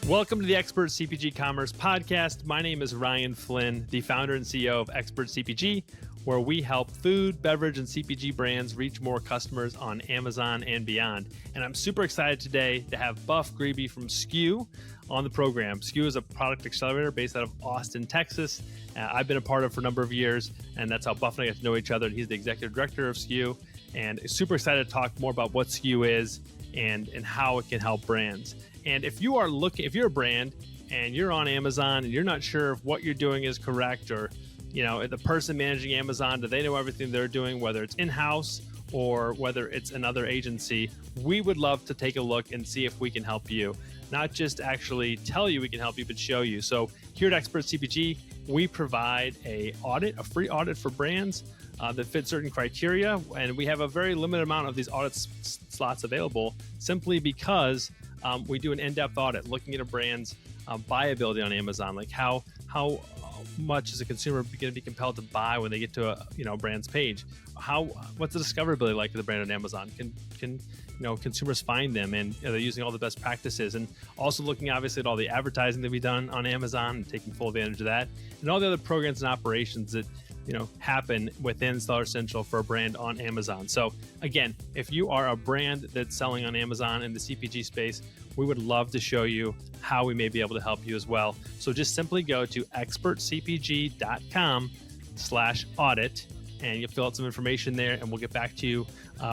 Welcome to the Expert CPG Commerce Podcast. My name is Ryan Flynn, the founder and CEO of ExpertCPG, where we help food, beverage, and CPG brands reach more customers on Amazon and beyond. And I'm super excited today to have Buff Greebe from SKU on the program. SKU is a product accelerator based out of Austin, Texas. I've been a part of for a number of years, and that's how Buff and I get to know each other. He's the executive director of SKU, and super excited to talk more about what SKU is and how it can help brands. And if you're a brand and you're on Amazon and you're not sure if what you're doing is correct, or the person managing Amazon, do they know everything they're doing, whether it's in-house or whether it's another agency, we would love to take a look and see if we can help you. Not just actually tell you we can help you, but show you. So here at Expert CPG, we provide a free audit for brands that fit certain criteria, and we have a very limited amount of these audit slots available simply because we do an in-depth audit looking at a brand's buyability on Amazon, like how much is a consumer going to be compelled to buy when they get to a brand's page? What's the discoverability like of the brand on Amazon? Can consumers find them, and are they using all the best practices? And also looking obviously at all the advertising that we've done on Amazon and taking full advantage of that, and all the other programs and operations that happen within Seller Central for a brand on Amazon. So again, if you are a brand that's selling on Amazon in the CPG space, we would love to show you how we may be able to help you as well. So just simply go to expertcpg.com/audit and you'll fill out some information there, and we'll get back to you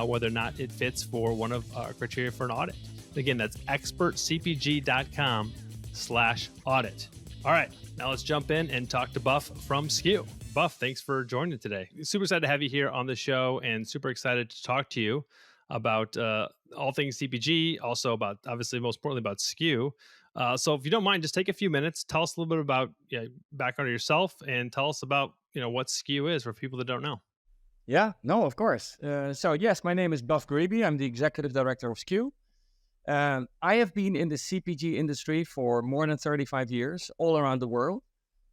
whether or not it fits for one of our criteria for an audit. Again, that's expertcpg.com/audit. All right, now let's jump in and talk to Buff from SKU. Buff, thanks for joining today. Super excited to have you here on the show, and super excited to talk to you about all things CPG, also about, obviously, most importantly, about SKU. So if you don't mind, just take a few minutes, tell us a little bit about background of yourself, and tell us about what SKU is for people that don't know. Yeah, no, of course. So yes, my name is Buff Greebe. I'm the executive director of SKU. I have been in the CPG industry for more than 35 years, all around the world.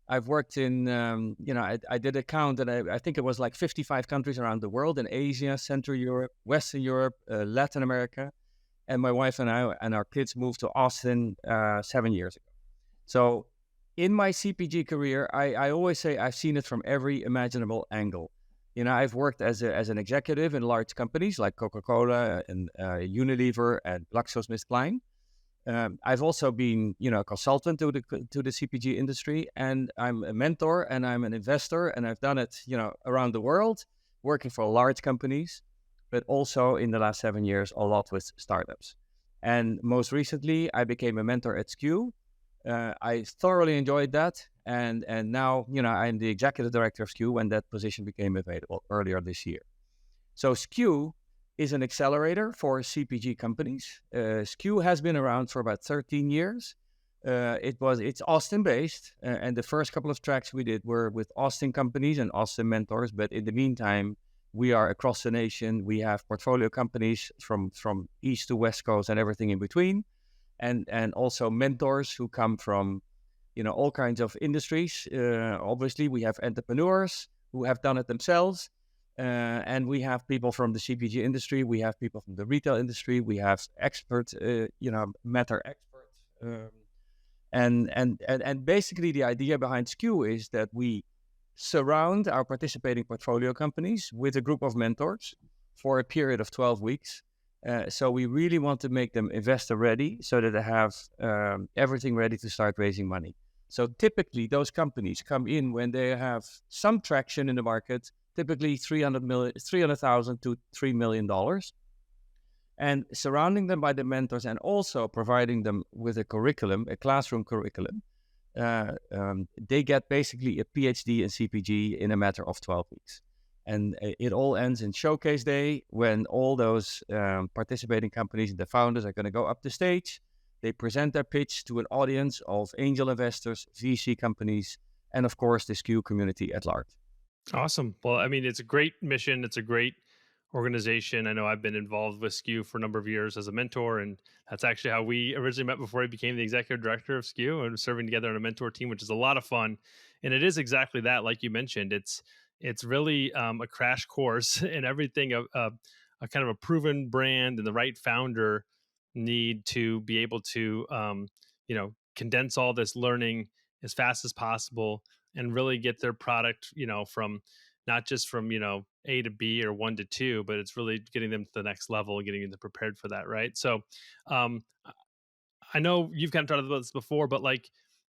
I've worked in, I did a count, and I think it was like 55 countries around the world, in Asia, Central Europe, Western Europe, Latin America. And my wife and I and our kids moved to Austin 7 years ago. So in my CPG career, I always say I've seen it from every imaginable angle. I've worked as an executive in large companies like Coca-Cola and Unilever and GlaxoSmithKline. I've also been, a consultant to the CPG industry, and I'm a mentor and I'm an investor, and I've done it, around the world, working for large companies, but also in the last 7 years, a lot with startups. And most recently, I became a mentor at SKU. I thoroughly enjoyed that, and now, I'm the executive director of SKU when that position became available earlier this year. So SKU is an accelerator for CPG companies. SKU has been around for about 13 years. It's Austin-based, and the first couple of tracks we did were with Austin companies and Austin mentors. But in the meantime, we are across the nation. We have portfolio companies from east to west coast and everything in between, and also mentors who come from all kinds of industries. Obviously, we have entrepreneurs who have done it themselves. And we have people from the CPG industry. We have people from the retail industry. We have matter experts. And basically the idea behind SKU is that we surround our participating portfolio companies with a group of mentors for a period of 12 weeks. So we really want to make them investor ready so that they have everything ready to start raising money. So typically those companies come in when they have some traction in the market, typically $300,000 to $3 million, and surrounding them by the mentors and also providing them with a classroom curriculum. They get basically a PhD in CPG in a matter of 12 weeks. And it all ends in Showcase Day, when all those participating companies and the founders are going to go up the stage. They present their pitch to an audience of angel investors, VC companies, and of course the SKU community at large. Awesome. Well, I mean, it's a great mission. It's a great organization. I know I've been involved with SKU for a number of years as a mentor, and that's actually how we originally met before I became the executive director of SKU, and serving together on a mentor team, which is a lot of fun. And it is exactly that, like you mentioned. It's really a crash course in everything, a kind of a proven brand and the right founder need to be able to condense all this learning as fast as possible and really get their product, from not just from A to B or one to two, but it's really getting them to the next level and getting them prepared for that, right? So um I know you've kind of talked about this before, but like,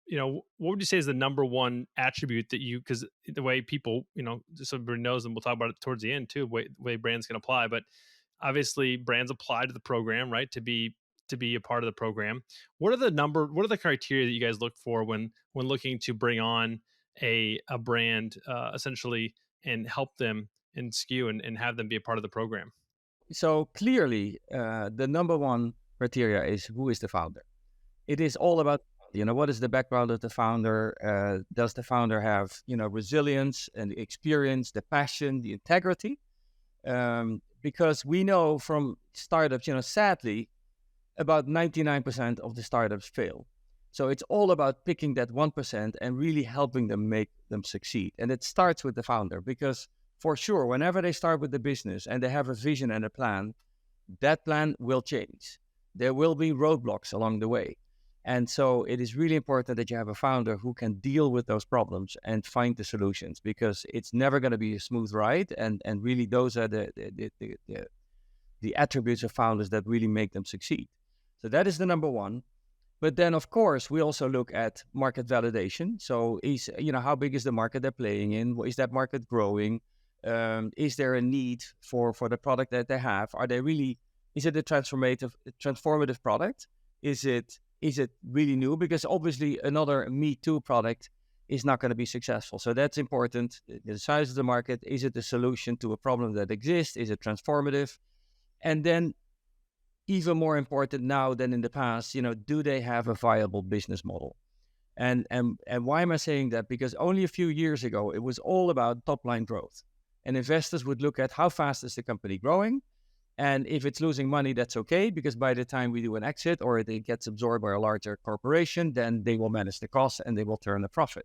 what would you say is the number one attribute that you, because the way people, just so everybody knows, and we'll talk about it towards the end too, way brands can apply, but obviously brands apply to the program, right? To be a part of the program. What are the criteria that you guys look for when looking to bring on a brand, essentially, and help them in SKU and have them be a part of the program? So clearly, the number one criteria is who is the founder. It is all about, what is the background of the founder? Does the founder have, resilience and the experience, the passion, the integrity? Because we know from startups, sadly, about 99% of the startups fail. So it's all about picking that 1% and really helping them make them succeed. And it starts with the founder because for sure, whenever they start with the business and they have a vision and a plan, that plan will change. There will be roadblocks along the way. And so it is really important that you have a founder who can deal with those problems and find the solutions because it's never going to be a smooth ride. And really, those are the attributes of founders that really make them succeed. So that is the number one. But then, of course, we also look at market validation. So, how big is the market they're playing in? Is that market growing? Is there a need for the product that they have? Is it a transformative product? Is it really new? Because obviously another Me Too product is not going to be successful. So that's important. The size of the market, is it a solution to a problem that exists? Is it transformative? And then even more important now than in the past, do they have a viable business model? And why am I saying that? Because only a few years ago, it was all about top line growth. And investors would look at how fast is the company growing. And if it's losing money, that's okay, because by the time we do an exit or it gets absorbed by a larger corporation, then they will manage the costs and they will turn a profit.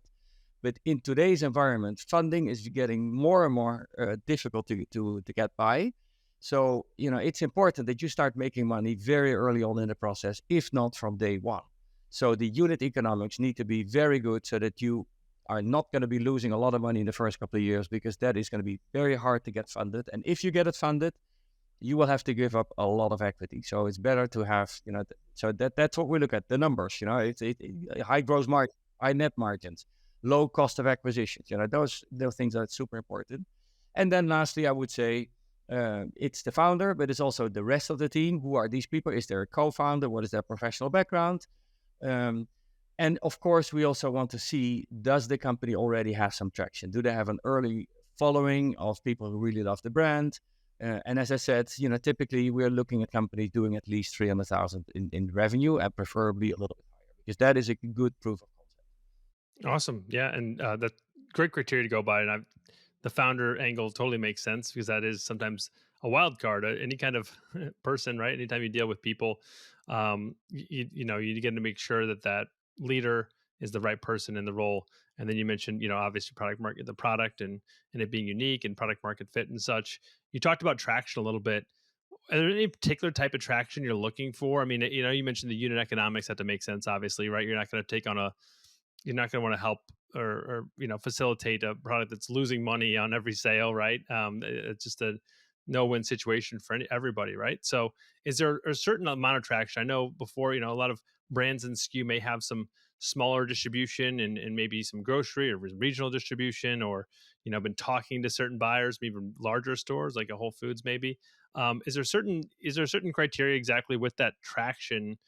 But in today's environment, funding is getting more and more difficult to get by. So, it's important that you start making money very early on in the process, if not from day one. So the unit economics need to be very good so that you are not going to be losing a lot of money in the first couple of years, because that is going to be very hard to get funded. And if you get it funded, you will have to give up a lot of equity. So it's better to have, so that's what we look at, the numbers, it's high gross margin, high net margins, low cost of acquisitions, those things are super important. And then lastly, I would say it's the founder, but it's also the rest of the team. Who are these people? Is there a co-founder? What is their professional background? And of course, we also want to see, does the company already have some traction? Do they have an early following of people who really love the brand? And as I said, typically we're looking at companies doing at least 300,000 in revenue, and preferably a little bit higher, because that is a good proof of concept. Awesome. Yeah. And that's great criteria to go by. And the founder angle totally makes sense, because that is sometimes a wild card. Any kind of person, right? Anytime you deal with people, you get to make sure that leader is the right person in the role. And then you mentioned, obviously the product and it being unique and product market fit and such. You talked about traction a little bit. Are there any particular type of traction you're looking for? I mean, you mentioned the unit economics have to make sense, obviously, right? You're not going to want to help or facilitate a product that's losing money on every sale, right? It's just a no-win situation for everybody, right? So is there a certain amount of traction? I know before, a lot of brands and SKU may have some smaller distribution and maybe some grocery or regional distribution, or been talking to certain buyers, maybe larger stores like a Whole Foods maybe. Is there certain criteria exactly with that traction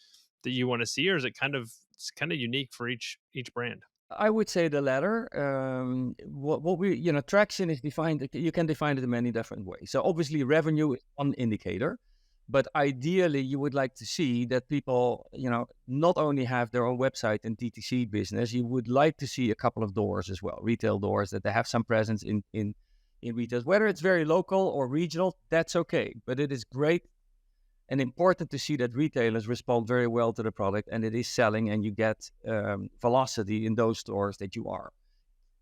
that you want to see, or is it's kind of unique for each brand? I would say the latter. What we, traction is defined, you can define it in many different ways. So obviously revenue is one indicator, but ideally you would like to see that people, not only have their own website and DTC business, you would like to see a couple of doors as well, retail doors, that they have some presence in retail. Whether it's very local or regional, that's okay. But it is great and important to see that retailers respond very well to the product and it is selling, and you get velocity in those stores that you are.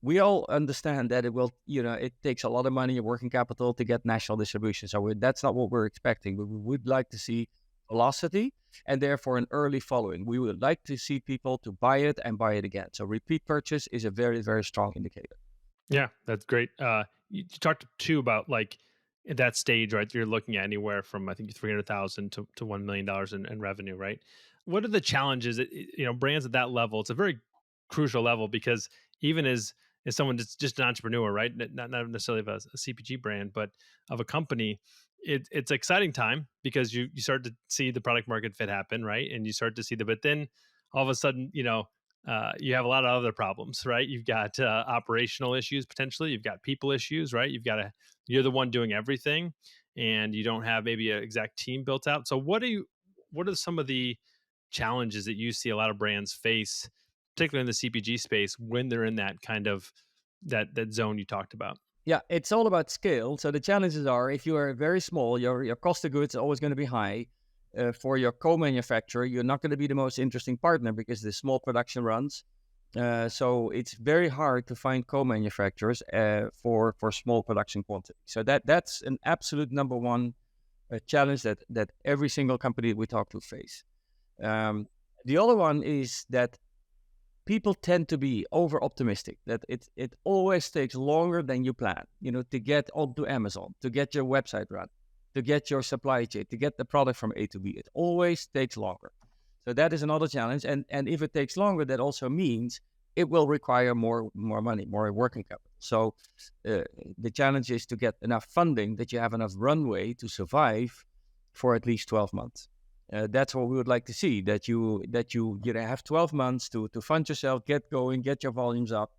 We all understand that it takes a lot of money and working capital to get national distribution. So that's not what we're expecting. We would like to see velocity. and therefore an early following. We would like to see people to buy it and buy it again. So repeat purchase is a very, very strong indicator. Yeah, that's great. You talked too about like at that stage, right? You're looking at anywhere from I think 300,000 to $1 million in revenue, right? What are the challenges that brands at that level? It's a very crucial level because even as someone that's just an entrepreneur, right? Not necessarily of a CPG brand, but of a company, it's an exciting time because you start to see the product market fit happen, right? And you start to see but then all of a sudden, you have a lot of other problems, right? You've got operational issues potentially. You've got people issues, right? You're the one doing everything, and you don't have maybe an exact team built out. So, what are some of the challenges that you see a lot of brands face, particularly in the CPG space, when they're in that kind of that zone you talked about? Yeah, it's all about scale. So the challenges are if you are very small, your cost of goods is always going to be high. For your co-manufacturer, you're not going to be the most interesting partner because the small production runs. So it's very hard to find co-manufacturers for small production quantity. So that's an absolute number one challenge that every single company we talk to face. The other one is that people tend to be over optimistic, that it always takes longer than you plan, to get onto Amazon, to get your website run, to get your supply chain, to get the product from A to B. It always takes longer. So that is another challenge. And if it takes longer, that also means it will require more money, more working capital. So the challenge is to get enough funding that you have enough runway to survive for at least 12 months. That's what we would like to see, that you have 12 months to fund yourself, get going, get your volumes up,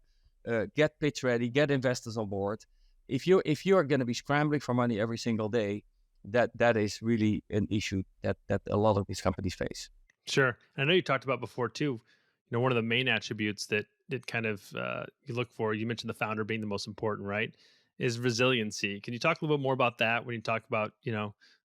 get pitch ready, get investors on board. If you are going to be scrambling for money every single day, that is really an issue that a lot of these companies face. Sure. I know you talked about before too. One of the main attributes that kind of you look for. You mentioned the founder being the most important, right? Is resiliency. Can you talk a little bit more about that when you talk about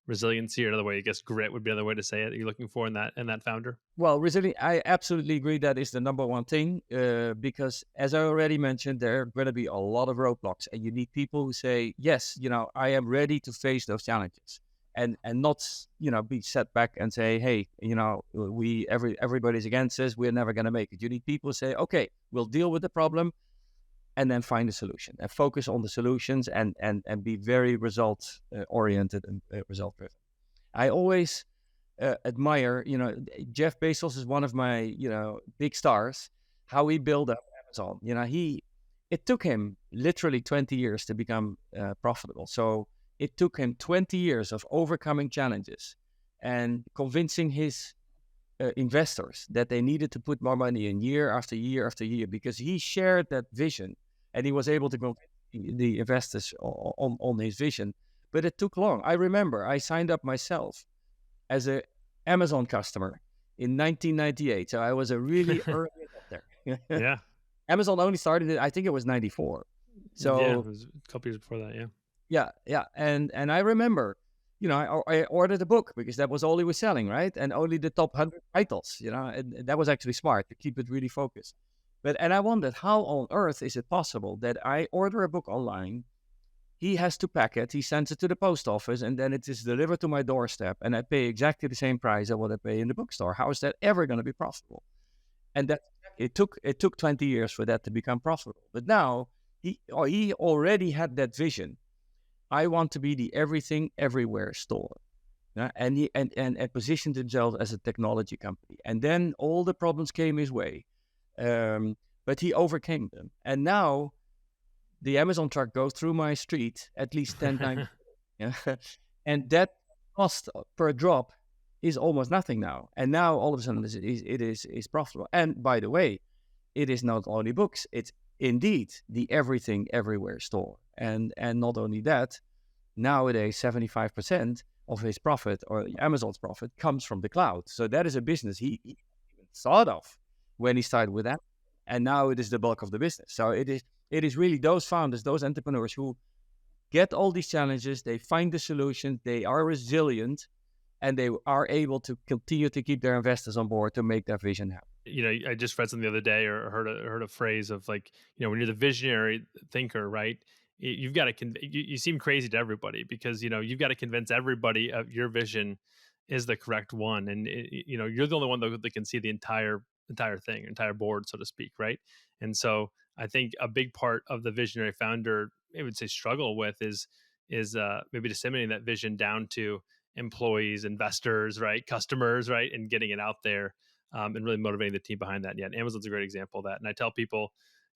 resiliency, or another way, I guess grit would be another way to say it. That you're looking for in that founder. Well, resilient, I absolutely agree that is the number one thing because, as I already mentioned, there are going to be a lot of roadblocks, and you need people who say, "Yes, I am ready to face those challenges," and not be set back and say, "Hey, everybody's against us. We're never going to make it." You need people who say, "Okay, we'll deal with the problem, and then find a solution and focus on the solutions and be very result oriented and result driven." I always admire, Jeff Bezos is one of my, big stars, how he built up Amazon. It took him literally 20 years to become profitable. So it took him 20 years of overcoming challenges and convincing his investors that they needed to put more money in year after year after year because he shared that vision and he was able to convince the investors on his vision. But it took long. I remember I signed up myself as a Amazon customer in 1998. So I was a really early adopter. Yeah. Amazon only started it, I think it was 94. Yeah, it So was a couple years before that. Yeah. yeah. And I remember, I ordered a book because that was all he was selling, right? And only the top 100 titles, and that was actually smart to keep it really focused. And I wondered, how on earth is it possible that I order a book online, he has to pack it, he sends it to the post office, and then it is delivered to my doorstep, and I pay exactly the same price as what I pay in the bookstore? How is that ever going to be profitable? And that it took 20 years for that to become profitable. But now he already had that vision. I want to be the everything everywhere store. Yeah? And he and positioned himself as a technology company. And then all the problems came his way. But he overcame them. And now the Amazon truck goes through my street at least 10 times. Yeah. And that cost per drop is almost nothing now. And now all of a sudden it is profitable. And by the way, it is not only books, it's indeed the everything everywhere store. And not only that, nowadays 75% of his profit or Amazon's profit comes from the cloud. So that is a business he even thought of when he started with that. And now it is the bulk of the business. So it is really those founders, those entrepreneurs who get all these challenges, they find the solution, they are resilient, and they are able to continue to keep their investors on board to make their vision happen. I just read something the other day or heard a phrase of like, when you're the visionary thinker, right? You've got to you seem crazy to everybody because you've got to convince everybody of your vision is the correct one. And you're the only one that can see the entire thing, entire board, so to speak, right? And so I think a big part of the visionary founder, I would say, struggle with is maybe disseminating that vision down to employees, investors, right, customers, right, and getting it out there, and really motivating the team behind that. And yeah, Amazon's a great example of that. And I tell people,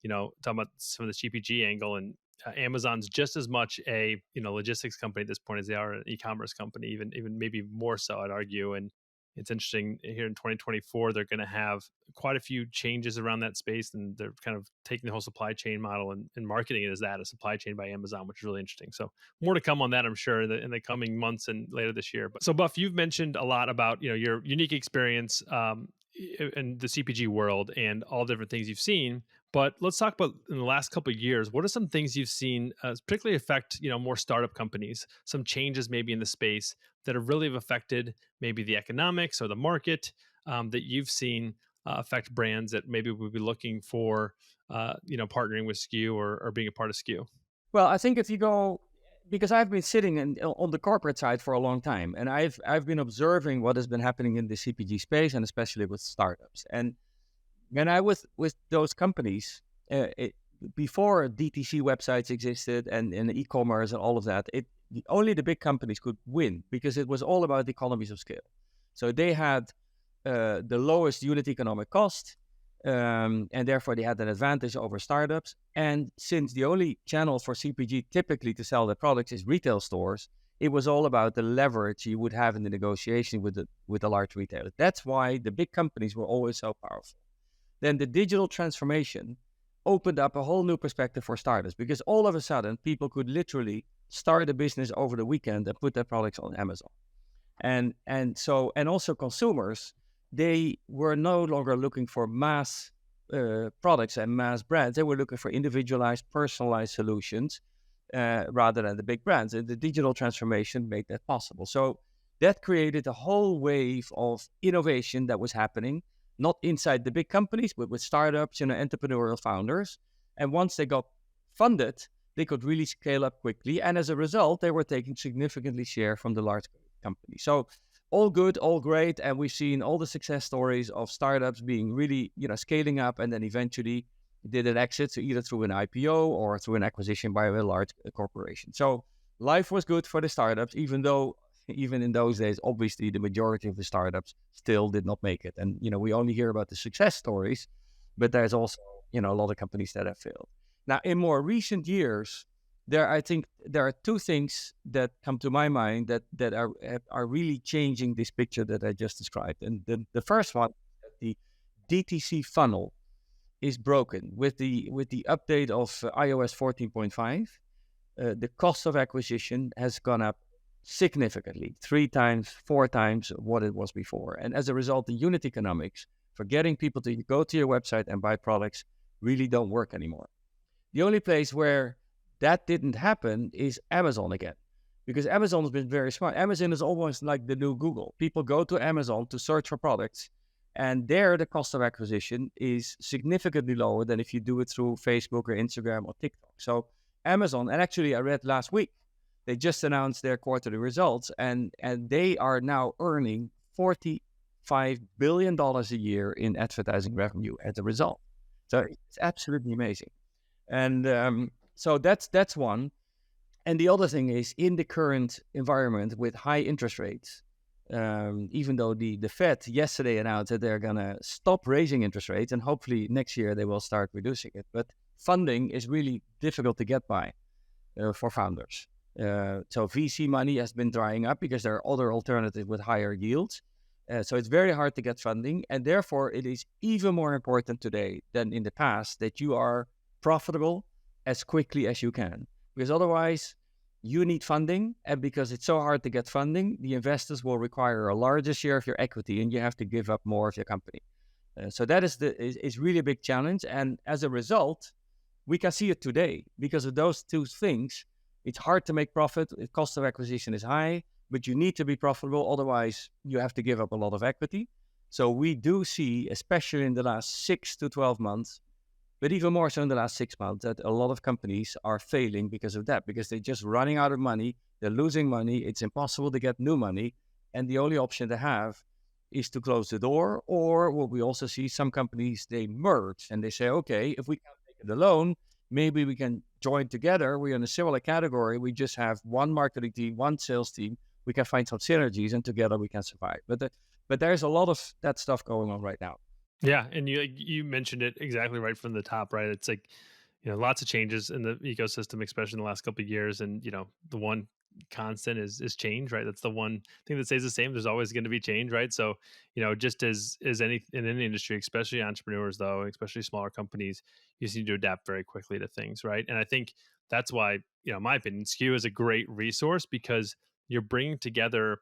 talking about some of the CPG angle, and Amazon's just as much a logistics company at this point as they are an e-commerce company, even maybe more so, I'd argue. And it's interesting here in 2024, they're going to have quite a few changes around that space, and they're kind of taking the whole supply chain model and marketing it as that, a supply chain by Amazon, which is really interesting. So more to come on that, I'm sure, in the coming months and later this year. But so, Buff, you've mentioned a lot about your unique experience in the CPG world and all different things you've seen. But let's talk about, in the last couple of years, what are some things you've seen particularly affect more startup companies, some changes maybe in the space that have really affected maybe the economics or the market, that you've seen affect brands that maybe would be looking for partnering with SKU or being a part of SKU? Well, I think if you go, because I've been sitting on the corporate side for a long time, and I've been observing what has been happening in the CPG space, and especially with startups. And when I was with those companies, before DTC websites existed and e-commerce and all of that, only the big companies could win because it was all about economies of scale. So they had the lowest unit economic cost, and therefore they had an advantage over startups. And since the only channel for CPG typically to sell their products is retail stores, it was all about the leverage you would have in the negotiation with the large retailer. That's why the big companies were always so powerful. Then the digital transformation opened up a whole new perspective for startups, because all of a sudden people could literally start a business over the weekend and put their products on Amazon. And also consumers, they were no longer looking for mass products and mass brands. They were looking for individualized, personalized solutions rather than the big brands. And the digital transformation made that possible. So that created a whole wave of innovation that was happening, not inside the big companies, but with startups, entrepreneurial founders. And once they got funded, they could really scale up quickly. And as a result, they were taking significantly share from the large companies. So all good, all great. And we've seen all the success stories of startups being really, scaling up, and then eventually did an exit, so either through an IPO or through an acquisition by a large corporation. So life was good for the startups, even in those days, obviously, the majority of the startups still did not make it. And, we only hear about the success stories, but there's also, a lot of companies that have failed. Now, in more recent years, I think there are two things that come to my mind that are really changing this picture that I just described. And the first one, the DTC funnel is broken with the update of iOS 14.5. The cost of acquisition has gone up significantly, 3 times, 4 times what it was before. And as a result, the unit economics for getting people to go to your website and buy products really don't work anymore. The only place where that didn't happen is Amazon again, because Amazon has been very smart. Amazon is almost like the new Google. People go to Amazon to search for products, and there the cost of acquisition is significantly lower than if you do it through Facebook or Instagram or TikTok. So Amazon, and actually I read last week, they just announced their quarterly results, and they are now earning $45 billion a year in advertising revenue as a result. So it's absolutely amazing. And so that's one. And the other thing is, in the current environment with high interest rates, even though the Fed yesterday announced that they're going to stop raising interest rates, and hopefully next year they will start reducing it. But funding is really difficult to get by for founders. So VC money has been drying up because there are other alternatives with higher yields. So it's very hard to get funding. And therefore, it is even more important today than in the past that you are profitable as quickly as you can. Because otherwise, you need funding. And because it's so hard to get funding, the investors will require a larger share of your equity, and you have to give up more of your company. So that is really a big challenge. And as a result, we can see it today. Because of those two things, it's hard to make profit. The cost of acquisition is high, but you need to be profitable. Otherwise, you have to give up a lot of equity. So we do see, especially in the last 6 to 12 months, but even more so in the last 6 months, that a lot of companies are failing because of that, because they're just running out of money. They're losing money. It's impossible to get new money. And the only option they have is to close the door. Or what we also see, some companies, they merge and they say, okay, if we can't make it alone, maybe we can join together. We're in a similar category. We just have one marketing team, one sales team. We can find some synergies and together we can survive. But there's a lot of that stuff going on right now. Yeah, and you mentioned it exactly right from the top, right? It's like, lots of changes in the ecosystem, especially in the last couple of years, and the one constant is change, right? That's the one thing that stays the same. There's always going to be change, right? So, just as any in any industry, especially entrepreneurs, though, especially smaller companies, you just need to adapt very quickly to things, right? And I think that's why, in my opinion, SKU is a great resource because you're bringing together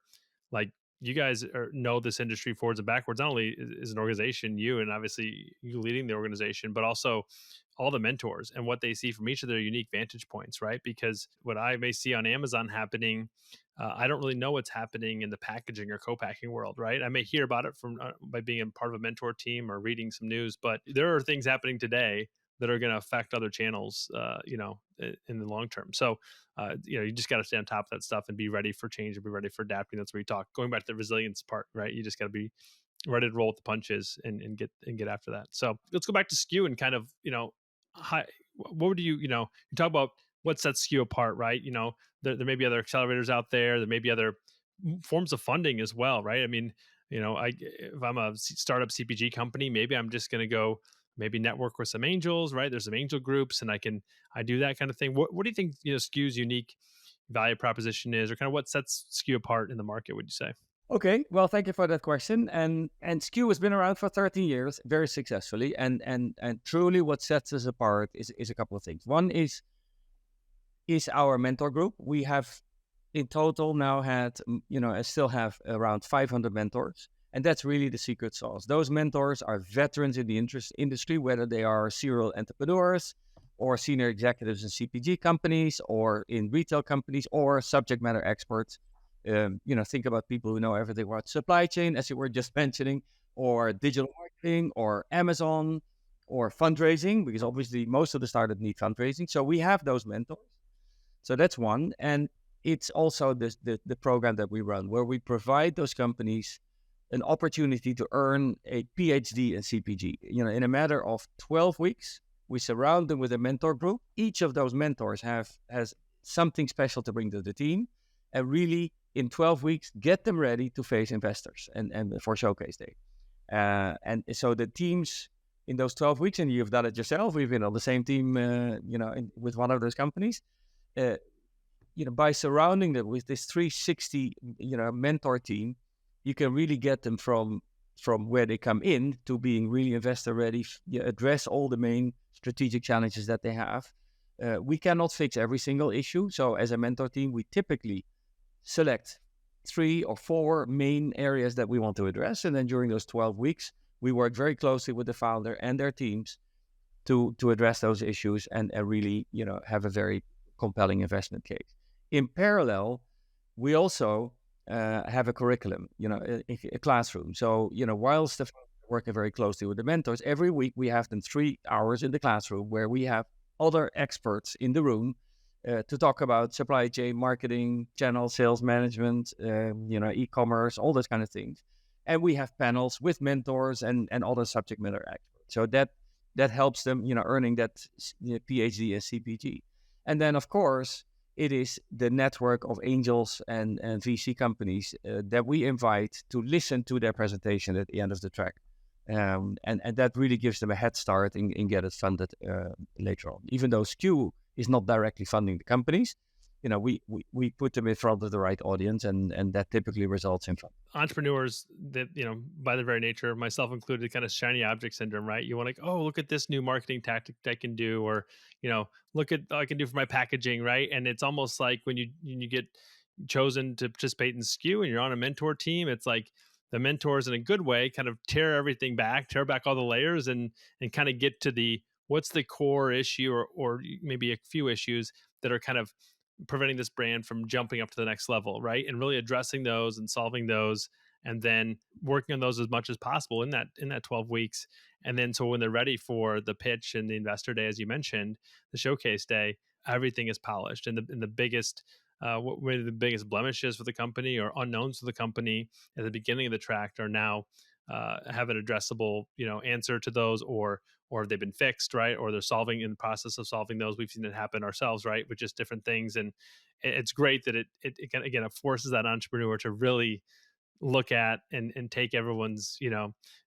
like you guys know this industry forwards and backwards, not only is an organization, you and obviously you leading the organization, but also all the mentors and what they see from each of their unique vantage points, right? Because what I may see on Amazon happening, I don't really know what's happening in the packaging or co-packing world, right? I may hear about it from by being a part of a mentor team or reading some news, but there are things happening today that are going to affect other channels, in the long term. So you just got to stay on top of that stuff and be ready for change and be ready for adapting. That's where you talk. Going back to the resilience part, right? You just got to be ready to roll with the punches and get after that. So let's go back to SKU and kind of what would you talk about what sets SKU apart, right? There may be other accelerators out there. There may be other forms of funding as well, right? I mean, if I'm a startup CPG company, maybe I'm just going to go maybe network with some angels, right? There's some angel groups, and I do that kind of thing. What do you think SKU's unique value proposition is, or kind of what sets SKU apart in the market? Would you say? Okay, well, thank you for that question. And SKU has been around for 13 years, very successfully. And truly, what sets us apart is a couple of things. One is our mentor group. We have in total now had, I still have around 500 mentors. And that's really the secret sauce. Those mentors are veterans in the industry, whether they are serial entrepreneurs or senior executives in CPG companies or in retail companies or subject matter experts. Think about people who know everything about supply chain, as you were just mentioning, or digital marketing or Amazon or fundraising, because obviously most of the startups need fundraising. So we have those mentors. So that's one. And it's also the program that we run where we provide those companies an opportunity to earn a PhD in CPG. In a matter of 12 weeks, we surround them with a mentor group. Each of those mentors has something special to bring to the team, and really in 12 weeks get them ready to face investors and for showcase day. And so the teams in those 12 weeks, and you've done it yourself, we've been on the same team, with one of those companies. By surrounding them with this 360, mentor team, you can really get them from where they come in to being really investor ready, address all the main strategic challenges that they have. We cannot fix every single issue. So as a mentor team, we typically select 3 or 4 main areas that we want to address. And then during those 12 weeks, we work very closely with the founder and their teams to address those issues and really, have a very compelling investment case. In parallel, we also have a curriculum, a classroom. So, whilst the working very closely with the mentors, every week we have them 3 hours in the classroom where we have other experts in the room to talk about supply chain, marketing, channel sales management, e-commerce, all those kind of things. And we have panels with mentors and other subject matter experts. So that helps them, earning that PhD in CPG. And then, of course, it is the network of angels and VC companies that we invite to listen to their presentation at the end of the track. And that really gives them a head start in get it funded later on. Even though SKU is not directly funding the companies, we put them in front of the right audience, and that typically results in funding. Entrepreneurs that, by their very nature, myself included, kind of shiny object syndrome, right? You want to, oh, look at this new marketing tactic I can do, or, look at what I can do for my packaging, right? And it's almost like when you get chosen to participate in SKU and you're on a mentor team, it's like the mentors in a good way kind of tear back all the layers and kind of get to what's the core issue or maybe a few issues that are kind of preventing this brand from jumping up to the next level, right? And really addressing those and solving those, and then working on those as much as possible in that 12 weeks. And then so when they're ready for the pitch and the investor day, as you mentioned, the showcase day, everything is polished. And the biggest what were the biggest blemishes for the company or unknowns for the company at the beginning of the track are now have an addressable, answer to those, or they've been fixed, right? Or they're solving in the process of solving those. We've seen it happen ourselves, right? With just different things. And it's great that it forces that entrepreneur to really look at and take everyone's,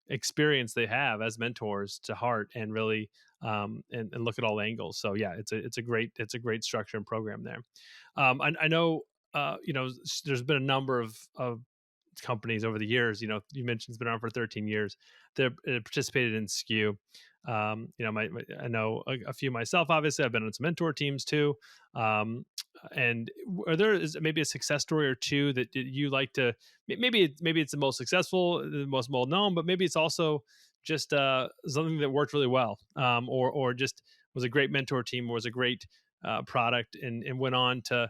experience they have as mentors to heart, and really and look at all angles. So yeah, it's a great structure and program there. I know, there's been a number of companies over the years. You mentioned it's been around for 13 years. They've participated in SKU. I know a few myself. Obviously, I've been on some mentor teams too. And is maybe a success story or two that you like to? Maybe it's the most successful, the most well known, but maybe it's also just something that worked really well, or just was a great mentor team, or was a great product, and went on to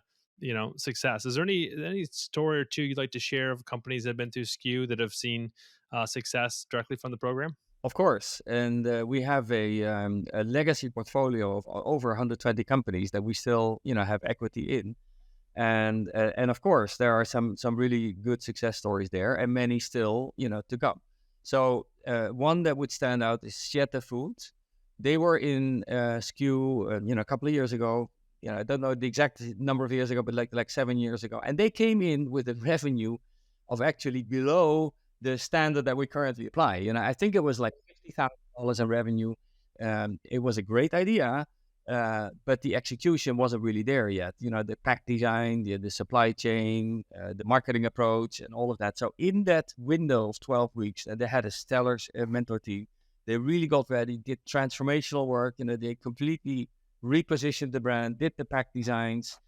success. Is there any story or two you'd like to share of companies that have been through SKU that have seen success directly from the program? Of course, and we have a legacy portfolio of over 120 companies that we still, have equity in, and of course there are some really good success stories there, and many still, to come. So one that would stand out is Siete Foods. They were in SKU, a couple of years ago. I don't know the exact number of years ago, but like 7 years ago, and they came in with a revenue of actually below the standard that we currently apply. I think it was like $50,000 in revenue. It was a great idea, but the execution wasn't really there yet. The pack design, the supply chain, the marketing approach, and all of that. So in that window of 12 weeks, they had a stellar mentor team. They really got ready, did transformational work. They completely repositioned the brand, did the pack designs,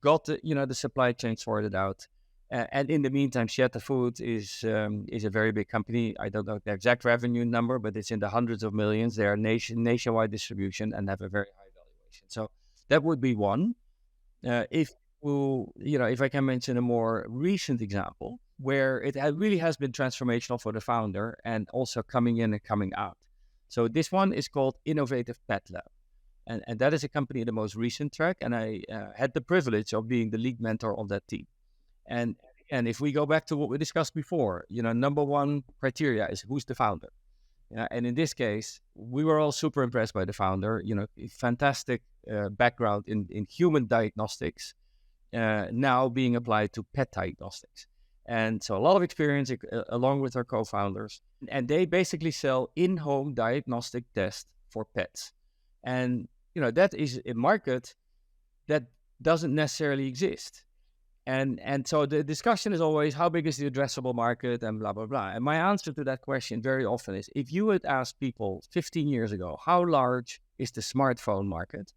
got the supply chain sorted out. And in the meantime, Siete Foods is a very big company. I don't know the exact revenue number, but it's in the hundreds of millions. They are nationwide distribution and have a very high valuation. So that would be one. If I can mention a more recent example where it really has been transformational for the founder and also coming in and coming out. So this one is called Innovative Pet Lab. And that is a company in the most recent track. And I had the privilege of being the lead mentor on that team. And if we go back to what we discussed before, number one criteria is who's the founder. And in this case, we were all super impressed by the founder. Fantastic background in human diagnostics, now being applied to pet diagnostics. And so a lot of experience along with our co-founders. And they basically sell in-home diagnostic tests for pets. And, that is a market that doesn't necessarily exist. And so the discussion is always, how big is the addressable market and blah, blah, blah. And my answer to that question very often is, if you would ask people 15 years ago, how large is the smartphone market?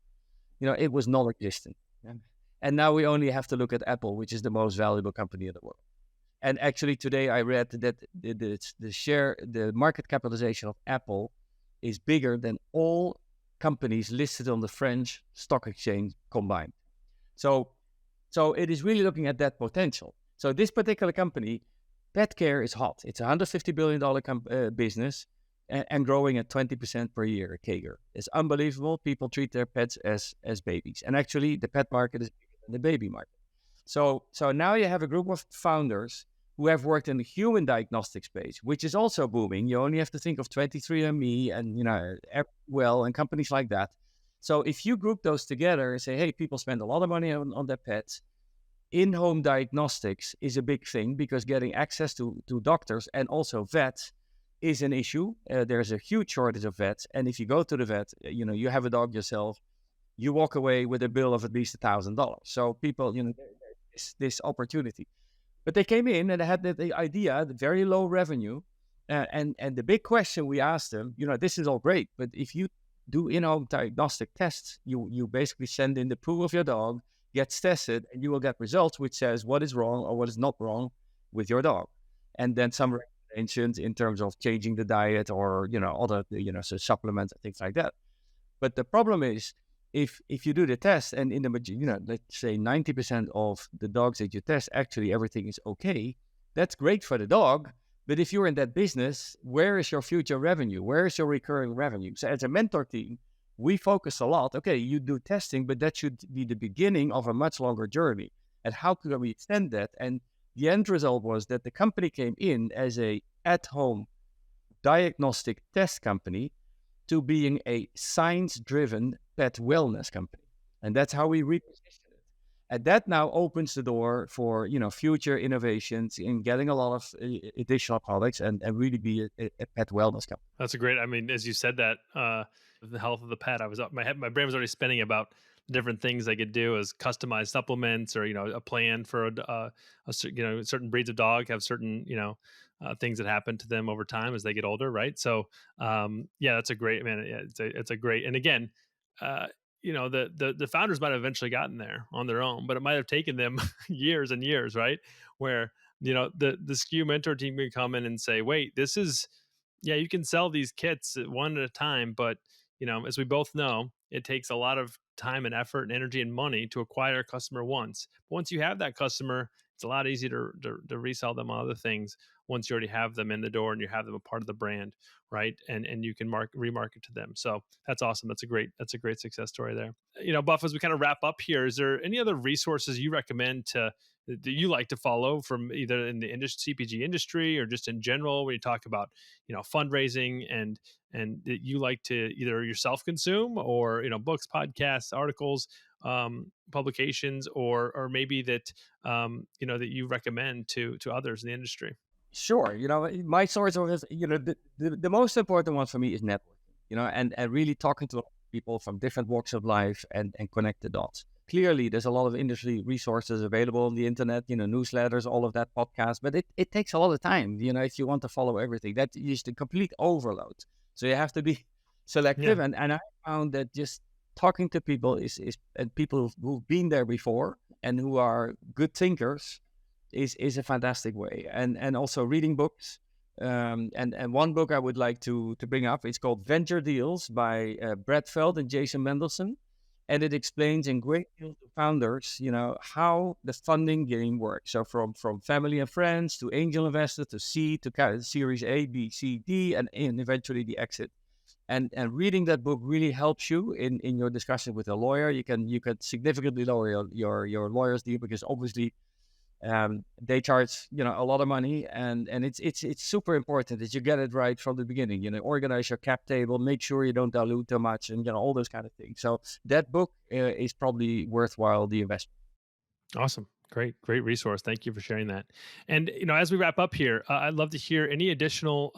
It was non-existent. Yeah. And now we only have to look at Apple, which is the most valuable company in the world. And actually today I read that the market capitalization of Apple is bigger than all companies listed on the French stock exchange combined. So it is really looking at that potential. So this particular company, pet care is hot. It's a $150 billion business and growing at 20% per year, CAGR. It's unbelievable. People treat their pets as babies. And actually, the pet market is bigger than the baby market. So now you have a group of founders who have worked in the human diagnostic space, which is also booming. You only have to think of 23andMe and, Everwell and companies like that. So if you group those together and say, hey, people spend a lot of money on their pets, in-home diagnostics is a big thing because getting access to doctors and also vets is an issue. There's a huge shortage of vets. And if you go to the vet, you have a dog yourself, you walk away with a bill of at least $1,000. So people, this opportunity. But they came in and they had the idea, the very low revenue. And the big question we asked them, this is all great, but if you do in-home diagnostic tests, you basically send in the poo of your dog, gets tested, and you will get results which says what is wrong or what is not wrong with your dog. And then some recommendations in terms of changing the diet or, other, so supplements and things like that. But the problem is, if you do the test and in the, let's say 90% of the dogs that you test, actually everything is okay, that's great for the dog. But if you're in that business, where is your future revenue? Where is your recurring revenue? So as a mentor team, we focus a lot. Okay, you do testing, but that should be the beginning of a much longer journey. and how could we extend that? And the end result was that the company came in as a at-home diagnostic test company to being a science-driven pet wellness company. And that's how we repositioned it. And that now opens the door for, future innovations in getting a lot of additional products and really be a pet wellness company. That's a great. I mean, as you said that, the health of the pet, I was up. My brain was already spinning about different things they could do as customized supplements, or a plan for certain breeds of dog have certain things that happen to them over time as they get older, right? So, yeah, that's a great man. Yeah, it's a great. And again, uh, the founders might have eventually gotten there on their own, but it might have taken them years and years, right? Where the SKU mentor team can come in and say, wait, this is, yeah, you can sell these kits one at a time, but as we both know, it takes a lot of time and effort and energy and money to acquire a customer once. But once you have that customer, it's a lot easier to resell them on other things once you already have them in the door and you have them a part of the brand, right? And you can remarket to them. So that's awesome. That's a great success story there. Buff, as we kind of wrap up here, is there any other resources you recommend that you like to follow from either in the CPG industry or just in general when you talk about fundraising and that you like to either yourself consume, or books, podcasts, articles, publications, or maybe that that you recommend to others in the industry? Sure. My source of, the most important one for me is networking, and really talking to people from different walks of life and connect the dots. Clearly, there's a lot of industry resources available on the internet, newsletters, all of that, podcasts, but it takes a lot of time, if you want to follow everything. That is the complete overload. So you have to be selective. Yeah. And I found that just talking to people is and people who've been there before and who are good thinkers is a fantastic way. And also reading books. And one book I would like to bring up, it's called Venture Deals by Brad Feld and Jason Mendelsohn. And it explains in great deal to founders, how the funding game works. So from family and friends to angel investor to seed to series A, B, C, D, and eventually the exit. And reading that book really helps you in your discussion with a lawyer. You can significantly lower your lawyer's deal, because obviously they charge a lot of money, and it's super important that you get it right from the beginning. Organize your cap table, make sure you don't dilute too much, and all those kind of things. So that book is probably worthwhile the investment. Awesome. Great resource. Thank you for sharing that. And as we wrap up here, I'd love to hear any additional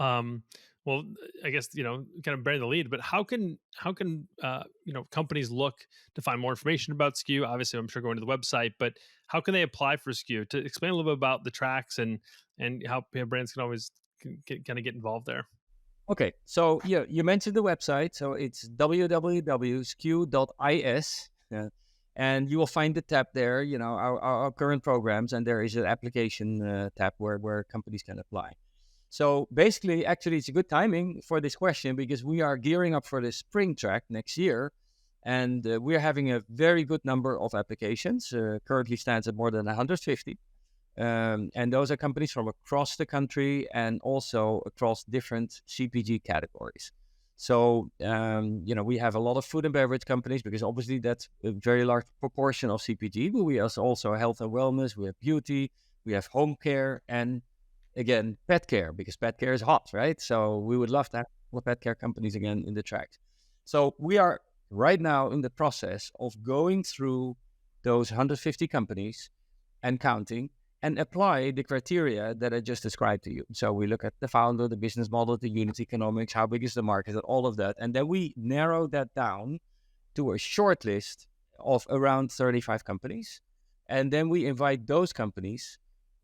well, I guess, kind of bearing the lead, but how can companies look to find more information about SKU? Obviously, I'm sure going to the website, but how can they apply for SKU? To explain a little bit about the tracks and how brands can always kind of get involved there. Okay, so yeah, you mentioned the website, so it's www.sku.is, and you will find the tab there. Our current programs, and there is an application tab where companies can apply. So basically, actually, it's a good timing for this question, because we are gearing up for the spring track next year, and we're having a very good number of applications. Currently stands at more than 150. And those are companies from across the country and also across different CPG categories. So, we have a lot of food and beverage companies, because obviously that's a very large proportion of CPG, but we also health and wellness, we have beauty, we have home care, and again, pet care, because pet care is hot, right? So we would love to have pet care companies again in the tracks. So we are right now in the process of going through those 150 companies and counting, and apply the criteria that I just described to you. So we look at the founder, the business model, the unit economics, how big is the market, and all of that. And then we narrow that down to a short list of around 35 companies. And then we invite those companies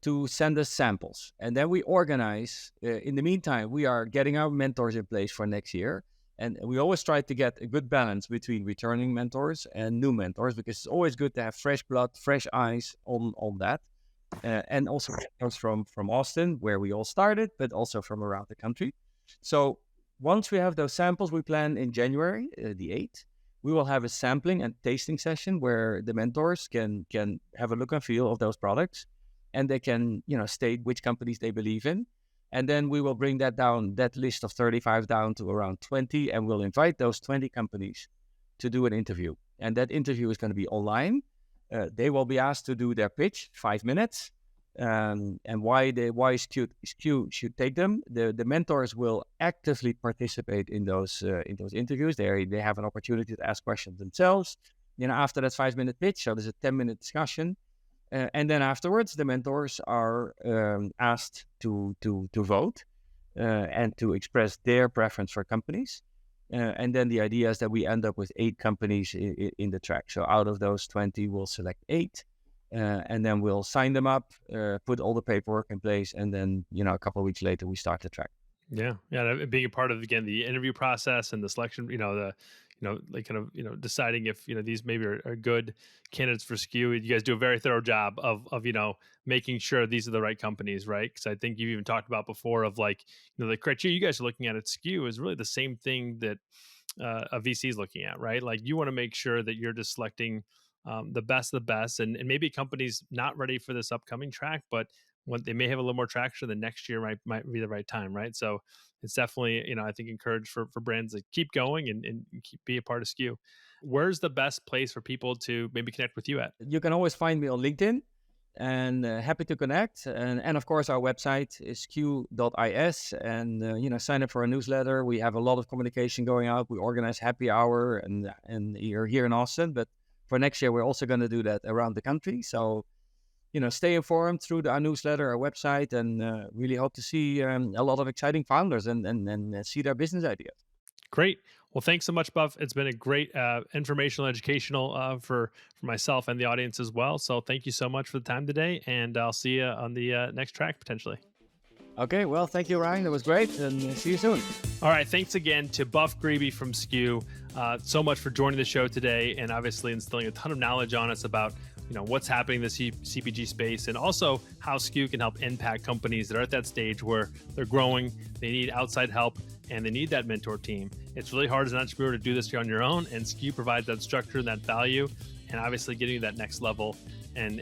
to send us samples. And then we organize. In the meantime, we are getting our mentors in place for next year. And we always try to get a good balance between returning mentors and new mentors, because it's always good to have fresh blood, fresh eyes on that. And also mentors from Austin, where we all started, but also from around the country. So once we have those samples, we plan in January, the 8th, we will have a sampling and tasting session where the mentors can have a look and feel of those products. And they can, state which companies they believe in. And then we will bring that list of 35 down to around 20. And we'll invite those 20 companies to do an interview. And that interview is going to be online. They will be asked to do their pitch, 5 minutes, and why SKU should take them. The mentors will actively participate in those interviews. They have an opportunity to ask questions themselves. After that 5-minute pitch, so there's a 10-minute discussion, and then afterwards the mentors are asked to vote and to express their preference for companies. And then the idea is that we end up with 8 companies in the track. So out of those 20, we'll select 8. And then we'll sign them up, put all the paperwork in place, and then a couple of weeks later we start the track. Yeah, being a part of, again, the interview process and the selection, deciding if these maybe are good candidates for SKU. You guys do a very thorough job of making sure these are the right companies, right? Because I think you've even talked about before of the criteria you guys are looking at SKU is really the same thing that a VC is looking at, right? Like you want to make sure that you're just selecting the best of the best, and maybe companies not ready for this upcoming track, but when they may have a little more traction, the next year might be the right time, right? So it's definitely, I think, encouraged for brands to keep going and be a part of SKU. Where's the best place for people to maybe connect with you at? You can always find me on LinkedIn, and happy to connect. And of course, our website is sku.is, and sign up for a newsletter. We have a lot of communication going out. We organize happy hour, and you're here in Austin, but for next year, we're also going to do that around the country. So, stay informed through our newsletter, our website, and really hope to see a lot of exciting founders and see their business ideas. Great. Well, thanks so much, Buff. It's been a great informational, educational for myself and the audience as well. So thank you so much for the time today, and I'll see you on the next track potentially. Okay, well, thank you, Ryan. That was great, and see you soon. All right, thanks again to Buff Greebe from SKU. So much for joining the show today, and obviously instilling a ton of knowledge on us about what's happening in the CPG space, and also how SKU can help impact companies that are at that stage where they're growing, they need outside help, and they need that mentor team. It's really hard as an entrepreneur to do this on your own, and SKU provides that structure and that value, and obviously getting you that next level and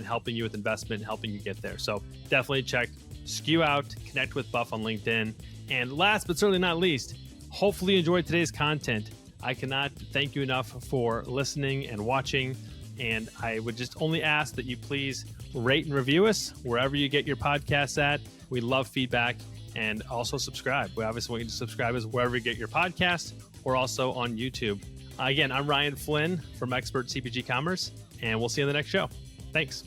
helping you with investment, helping you get there. So definitely check SKU out, connect with Buff on LinkedIn. And last but certainly not least, hopefully you enjoyed today's content. I cannot thank you enough for listening and watching. And I would just only ask that you please rate and review us wherever you get your podcasts at. We love feedback, and also subscribe. We obviously want you to subscribe us wherever you get your podcasts, or also on YouTube. Again, I'm Ryan Flynn from Expert CPG Commerce, and we'll see you in the next show. Thanks.